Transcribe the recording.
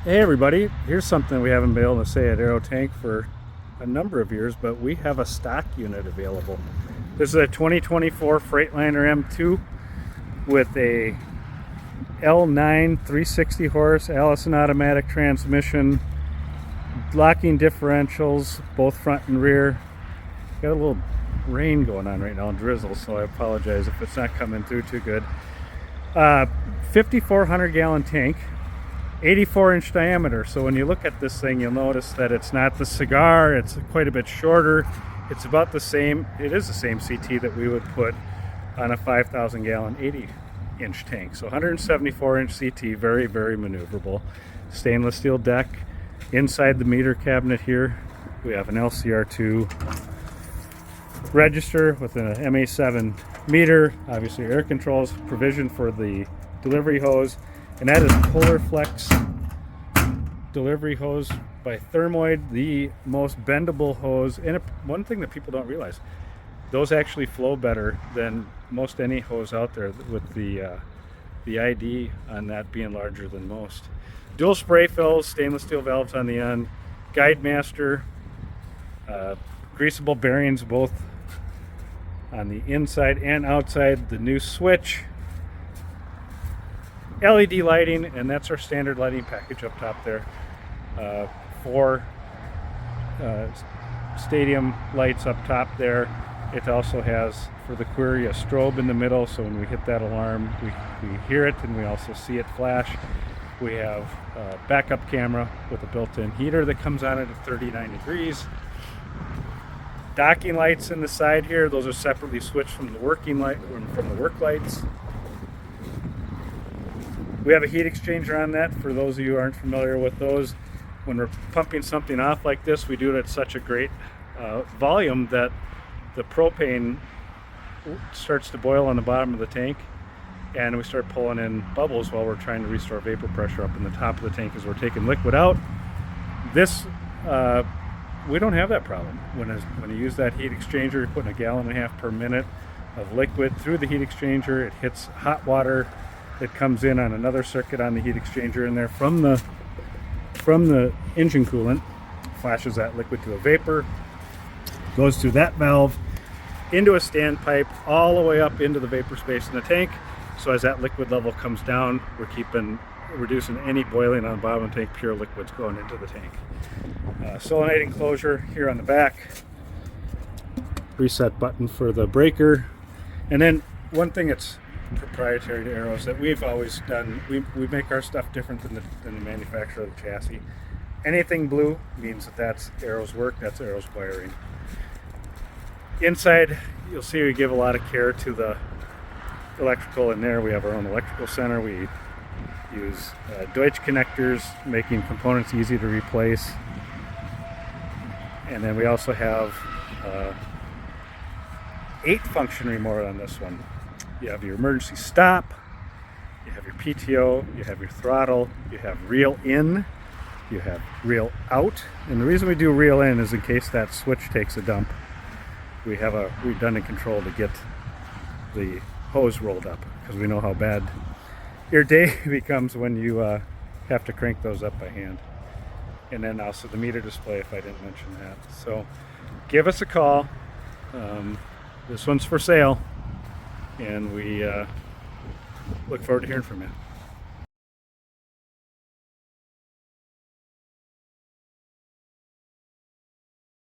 Hey everybody, here's something we haven't been able to say at Aero Tank for a number of years, but we have a stock unit available. This is a 2024 Freightliner M2 with a L9 360 horse Allison automatic transmission, locking differentials, both front and rear. Got a little rain going on right now, drizzle, so I apologize if it's not coming through too good. 5,400 gallon tank. 84-inch diameter. So when you look at this thing, you'll notice that it's not the cigar, it's quite a bit shorter. It's about the same, it is the same CT that we would put on a 5,000 gallon 80-inch tank. So 174-inch CT, very, very maneuverable. Stainless steel deck. Inside the meter cabinet here, we have an LCR2 register with an MA7 meter, obviously air controls, provision for the delivery hose. And that is Polar Flex delivery hose by Thermoid, the most bendable hose. And one thing that people don't realize, those actually flow better than most any hose out there, with the ID on that being larger than most. Dual spray fills, stainless steel valves on the end, guide master, greasable bearings both on the inside and outside, the new switch, LED lighting, and that's our standard lighting package up top there. Four stadium lights up top there. It also has, for the query, a strobe in the middle, so when we hit that alarm, we hear it and we also see it flash. We have a backup camera with a built-in heater that comes on at 39 degrees. Docking lights in the side here, those are separately switched from the working light, from the work lights. We have a heat exchanger on that. For those of you who aren't familiar with those, when we're pumping something off like this, we do it at such a great volume that the propane starts to boil on the bottom of the tank, and we start pulling in bubbles while we're trying to restore vapor pressure up in the top of the tank as we're taking liquid out. This, we don't have that problem. When you use that heat exchanger, you're putting 1.5 gallons per minute of liquid through the heat exchanger. It hits hot water that comes in on another circuit on the heat exchanger in there from the engine coolant, flashes that liquid to a vapor, goes through that valve into a standpipe all the way up into the vapor space in the tank. So as that liquid level comes down, we're reducing any boiling on the bottom of the tank. Pure liquids going into the tank. Solenoid enclosure here on the back, reset button for the breaker. And then one thing that's proprietary to Aeros that we've always done, we make our stuff different than the manufacturer of the chassis. Anything blue means that's Aeros work, that's Aeros wiring. Inside, you'll see we give a lot of care to the electrical in there. We have our own electrical center. We use Deutsch connectors, making components easy to replace. And then we also have 8 function remote on this one. You have your emergency stop, you have your PTO, you have your throttle, you have reel in, you have reel out. And the reason we do reel in is in case that switch takes a dump, we have a redundant control to get the hose rolled up, because we know how bad your day becomes when you have to crank those up by hand. And then also the meter display, if I didn't mention that. So give us a call. This one's for sale, and we look forward to hearing from you.